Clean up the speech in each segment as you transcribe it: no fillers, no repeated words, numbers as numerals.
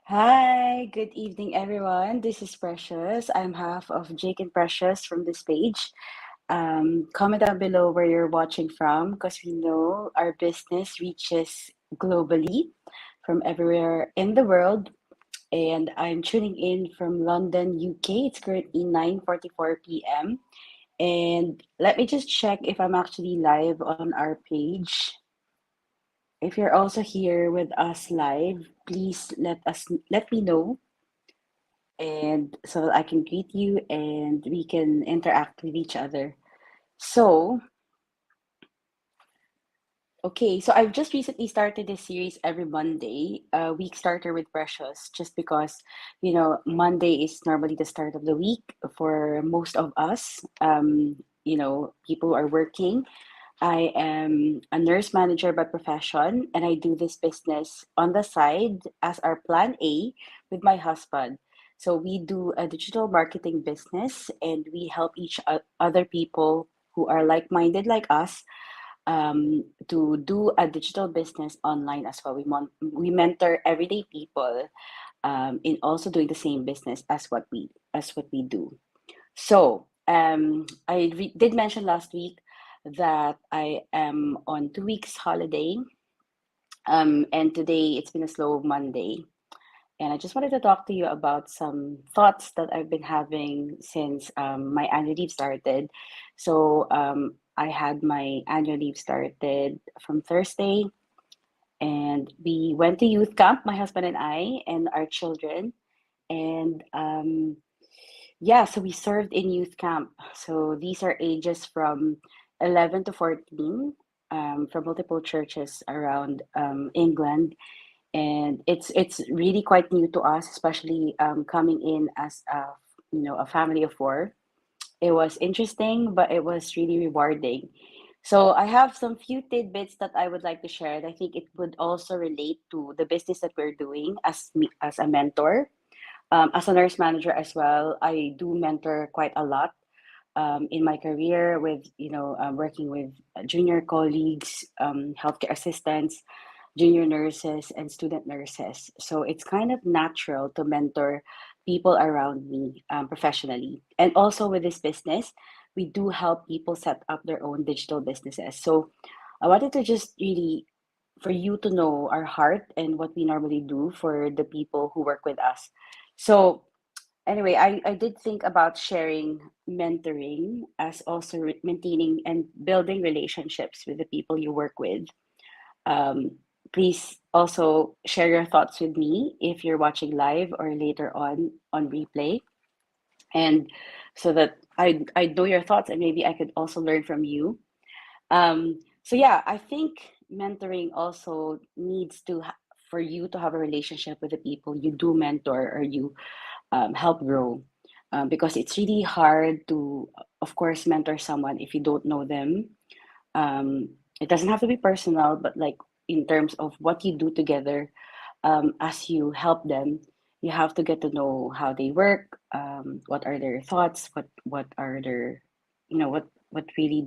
Hi, good evening, everyone. This is Precious. I'm half of Jake and Precious from this page. Comment down below where you're watching from because we know our business reaches globally from everywhere in the world. And I'm tuning in from London, UK. It's currently 9:44 p.m. And let me just check if I'm actually live on our page. If you're also here with us live, please let me know and so that I can greet you and we can interact with each other. So, okay, so I've just recently started this series every Monday, a week starter with Precious, just because, Monday is normally the start of the week for most of us. People who are working. I am a nurse manager by profession, and I do this business on the side as our plan A with my husband. So we do a digital marketing business, and we help other people who are like-minded like us to do a digital business online as well. We mentor everyday people in also doing the same business as what we do. So, did mention last week that I am on 2 weeks holiday, and today it's been a slow Monday. And I just wanted to talk to you about some thoughts that I've been having since my annual leave started. So, I had my annual leave started from Thursday, and we went to youth camp, my husband and I, and our children. And yeah, so we served in youth camp. So these are ages from 11 to 14 from multiple churches around England. And it's really quite new to us, especially coming in as a family of four. It was interesting, but it was really rewarding. So I have some few tidbits that I would like to share. And I think it would also relate to the business that we're doing as a mentor as a nurse manager as well. I do mentor quite a lot in my career with working with junior colleagues, healthcare assistants, junior nurses, and student nurses. So it's kind of natural to mentor people around me professionally. And also with this business, we do help people set up their own digital businesses. So I wanted to just really for you to know our heart and what we normally do for the people who work with us. So anyway, I did think about sharing mentoring as also maintaining and building relationships with the people you work with. Um, Please also share your thoughts with me if you're watching live or later on replay, and so that I know your thoughts and maybe I could also learn from you. So yeah, I think mentoring also needs for you to have a relationship with the people you do mentor or you help grow, because it's really hard to, of course, mentor someone if you don't know them. It doesn't have to be personal, but like in terms of what you do together, as you help them, you have to get to know how they work, what are their thoughts, what are their, what really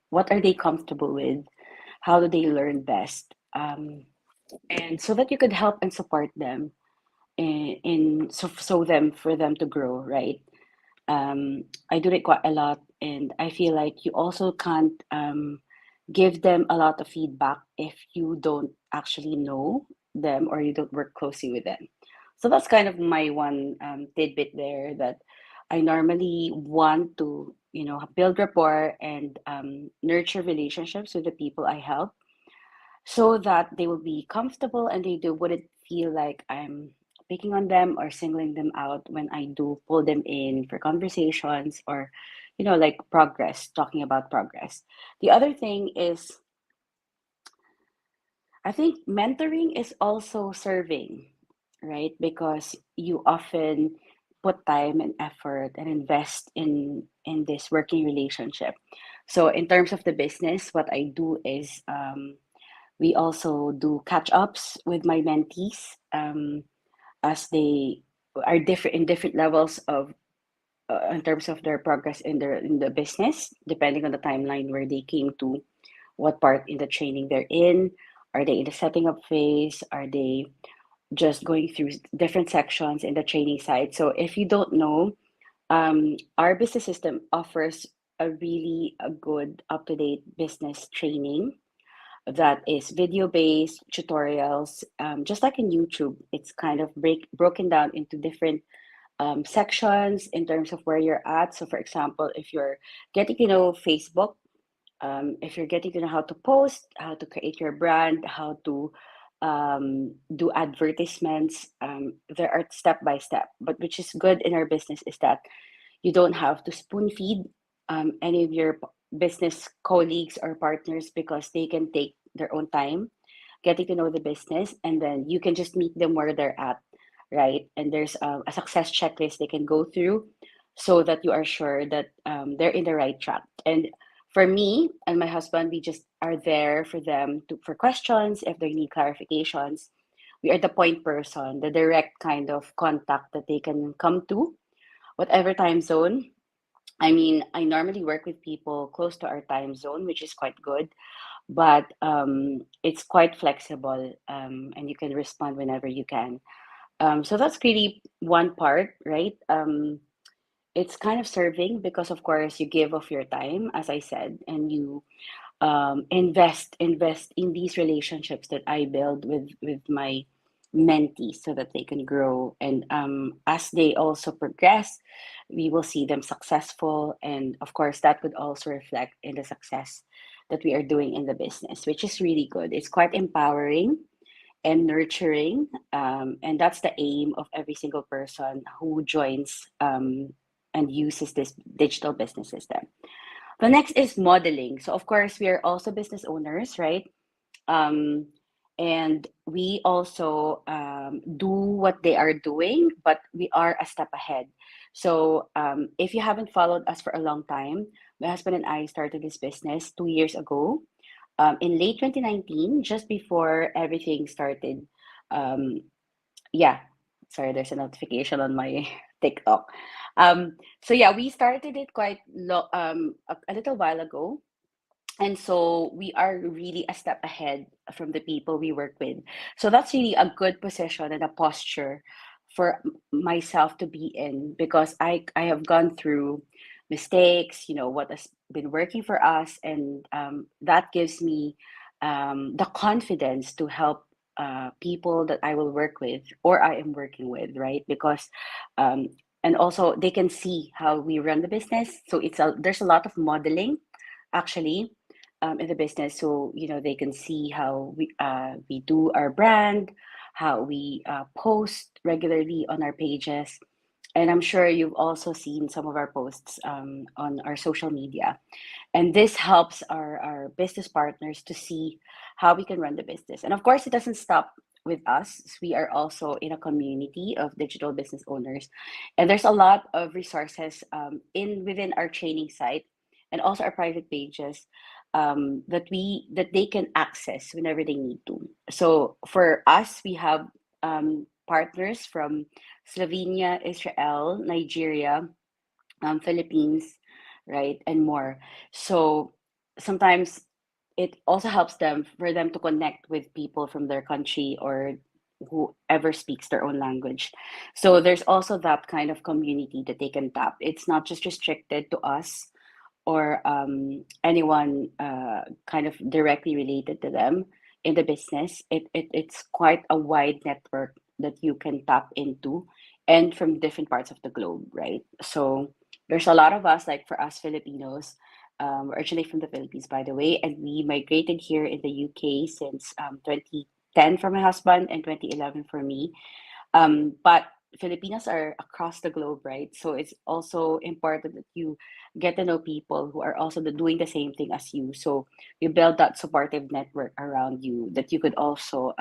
what are they comfortable with, how do they learn best, and so that you could help and support them so them for them to grow, right? I do it quite a lot, and I feel like you also can't give them a lot of feedback if you don't actually know them or you don't work closely with them. So that's kind of my one tidbit there, that I normally want to, build rapport and nurture relationships with the people I help so that they will be comfortable and wouldn't feel like I'm picking on them or singling them out when I do pull them in for conversations or, like progress, talking about progress. The other thing is, I think mentoring is also serving, right? Because you often put time and effort and invest in this working relationship. So in terms of the business, what I do is we also do catch ups with my mentees, as they are different in different levels of in terms of their progress in the business, depending on the timeline where they came to, what part in the training they're in. Are they in the setting up phase? Are they just going through different sections in the training side. So if you don't know, our business system offers a good up-to-date business training that is video-based tutorials, just like in YouTube. It's kind of broken down into different sections in terms of where you're at. So, for example, if you're getting to know Facebook, if you're getting to know how to post, how to create your brand, how to do advertisements, there are step by step. But which is good in our business is that you don't have to spoon feed any of your business colleagues or partners because they can take their own time getting to know the business, and then you can just meet them where they're at, right? And there's a success checklist they can go through so that you are sure that they're in the right track. And for me and my husband, we just are there for them for questions if they need clarifications. We are the point person, the direct kind of contact that they can come to, whatever time zone. I mean, I normally work with people close to our time zone, which is quite good, but it's quite flexible, and you can respond whenever you can. So that's really one part, right? It's kind of serving because, of course, you give of your time, as I said, and you invest in these relationships that I build with my mentees so that they can grow. And as they also progress, we will see them successful. And of course, that would also reflect in the success that we are doing in the business, which is really good. It's quite empowering and nurturing. And that's the aim of every single person who joins and uses this digital business system. The next is modeling. So, of course, we are also business owners, right? Um, and we also do what they are doing, but we are a step ahead. So, if you haven't followed us for a long time, my husband and I started this business 2 years ago, in late 2019, just before everything started. Um, yeah, sorry, there's a notification on my TikTok. So yeah, we started it a little while ago, and so we are really a step ahead from the people we work with. So that's really a good position and a posture for myself to be in because I have gone through mistakes, what has been working for us, and that gives me the confidence to help people that I will work with or I am working with, right? Because um, and also they can see how we run the business. So there's a lot of modeling actually in the business, so they can see how we do our brand, how we post regularly on our pages, and I'm sure you've also seen some of our posts on our social media. And this helps our business partners to see how we can run the business. And of course, it doesn't stop with us. We are also in a community of digital business owners, and there's a lot of resources in within our training site and also our private pages that they can access whenever they need to. So for us, we have partners from Slovenia, Israel, Nigeria, Philippines, right, and more. So sometimes it also helps them for them to connect with people from their country or whoever speaks their own language. So there's also that kind of community that they can tap. It's not just restricted to us or anyone kind of directly related to them in the business. It's quite a wide network that you can tap into and from different parts of the globe, right? So there's a lot of us, like for us Filipinos, we're originally from the Philippines, by the way, and we migrated here in the UK since 2010 for my husband and 2011 for me. But Filipinos are across the globe, right? So it's also important that you get to know people who are also doing the same thing as you. So you build that supportive network around you that you could also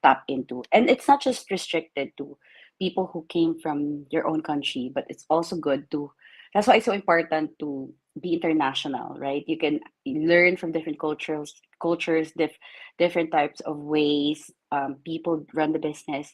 tap into. And it's not just restricted to people who came from your own country, but it's also good to, that's why it's so important to be international, right? You can learn from different different types of ways people run the business,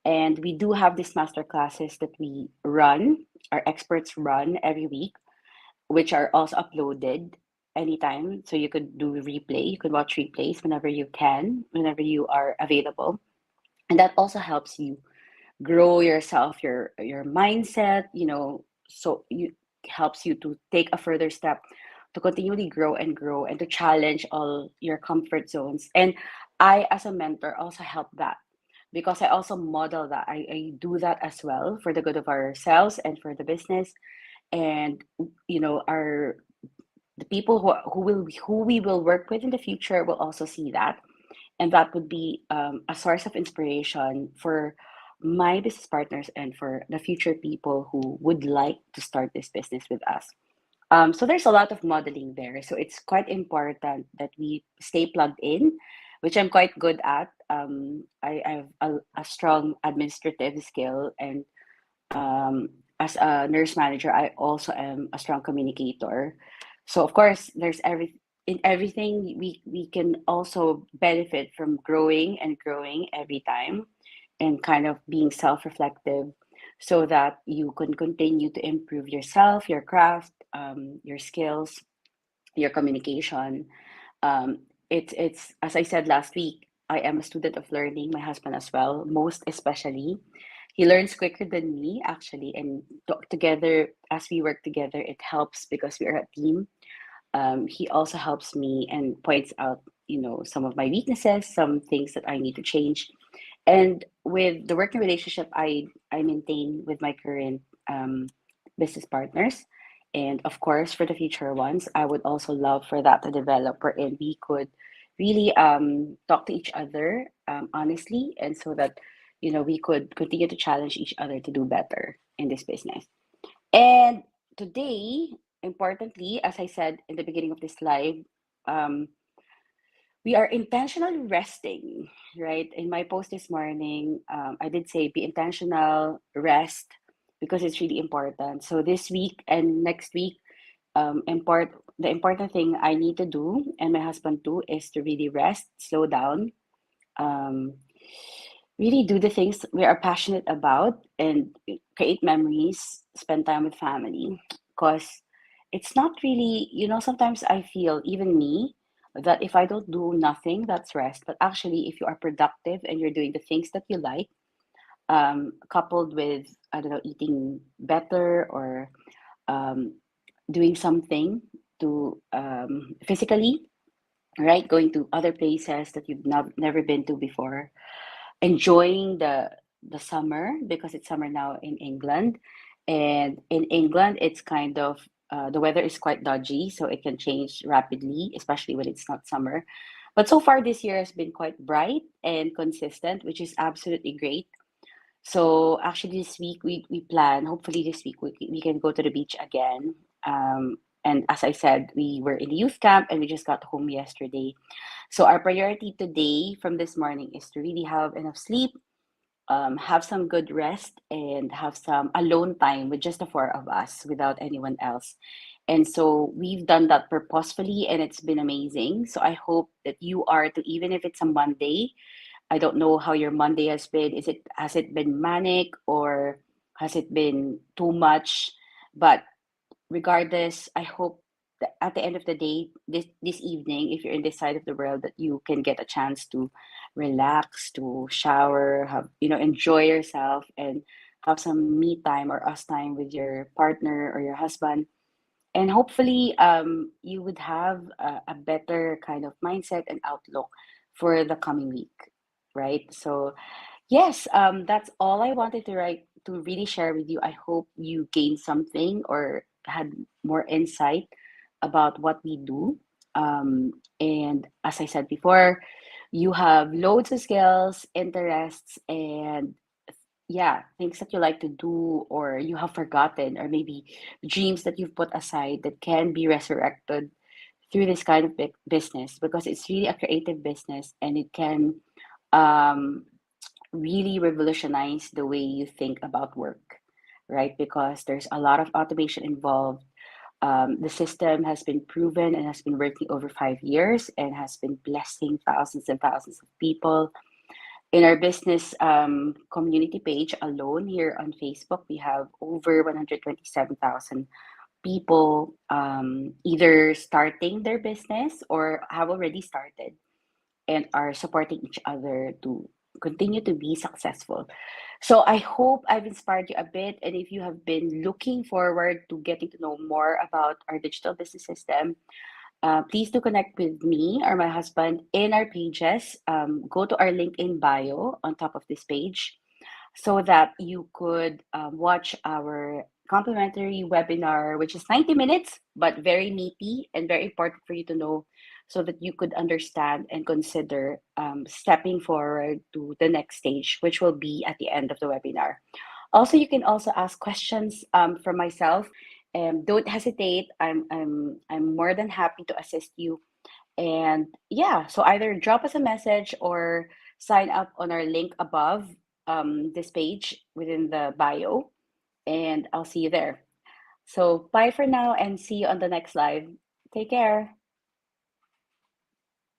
and we do have these master classes that we run, our experts run every week, which are also uploaded anytime. So you could watch replays whenever you can, whenever you are available. and that also helps you grow yourself, your mindset, so you helps you to take a further step to continually grow and grow and to challenge all your comfort zones. And I, as a mentor, also help that because I also model that. I do that as well for the good of ourselves and for the business. And our the people who we will work with in the future will also see that, and that would be a source of inspiration for my business partners and for the future people who would like to start this business with us. So there's a lot of modeling there. So it's quite important that we stay plugged in, which I'm quite good at. I have a strong administrative skill, and um, as a nurse manager, I also am a strong communicator. So of course, there's in everything we can also benefit from growing and growing every time, and kind of being self-reflective, so that you can continue to improve yourself, your craft, your skills, your communication. It's as I said last week, I am a student of learning. My husband as well, most especially. He learns quicker than me actually, and together as we work together, it helps because we are a team. He also helps me and points out, some of my weaknesses, some things that I need to change. And with the working relationship I maintain with my current business partners, and of course for the future ones, I would also love for that to develop wherein we could really talk to each other honestly, and so that we could continue to challenge each other to do better in this business. And today, importantly, as I said in the beginning of this live, um, we are intentionally resting, right? In my post this morning, I did say be intentional, rest, because it's really important. So this week and next week, the important thing I need to do and my husband too is to really rest, slow down, um, really do the things we are passionate about, and create memories, spend time with family. Because it's not really, sometimes I feel, even me, that if I don't do nothing, that's rest. But actually, if you are productive and you're doing the things that you like, coupled with, I don't know, eating better or um, doing something to physically, right? Going to other places that you've never been to before, enjoying the summer because it's summer now in England. And in England, it's kind of the weather is quite dodgy, so it can change rapidly, especially when it's not summer. But so far this year has been quite bright and consistent, which is absolutely great. So actually, this week we plan. Hopefully, this week we can go to the beach again. And as I said, we were in the youth camp and we just got home yesterday. So our priority today from this morning is to really have enough sleep, have some good rest, and have some alone time with just the four of us without anyone else. And so we've done that purposefully, and it's been amazing. So I hope that you are to, even if it's a Monday. I don't know how your Monday has been. Has it been manic or has it been too much? But regardless, I hope that at the end of the day, this evening, if you're in this side of the world, that you can get a chance to relax, to shower, have enjoy yourself, and have some me time or us time with your partner or your husband. And hopefully, you would have a better kind of mindset and outlook for the coming week, right? So yes, that's all I wanted to really share with you. I hope you gained something or had more insight about what we do. And as I said before, you have loads of skills, interests, and yeah, things that you like to do or you have forgotten, or maybe dreams that you've put aside that can be resurrected through this kind of business, because it's really a creative business and it can um, really revolutionize the way you think about work, right? Because there's a lot of automation involved. The system has been proven and has been working over 5 years and has been blessing thousands and thousands of people. In our business community page alone here on Facebook, we have over 127,000 people either starting their business or have already started and are supporting each other to continue to be successful. So I hope I've inspired you a bit. And if you have been looking forward to getting to know more about our digital business system, please do connect with me or my husband in our pages. Go to our LinkedIn bio on top of this page so that you could watch our complimentary webinar, which is 90 minutes, but very meaty and very important for you to know so that you could understand and consider stepping forward to the next stage, which will be at the end of the webinar. Also, you can also ask questions from myself. Don't hesitate. I'm more than happy to assist you. And yeah, so either drop us a message or sign up on our link above this page within the bio, and I'll see you there. So bye for now and see you on the next live. Take care.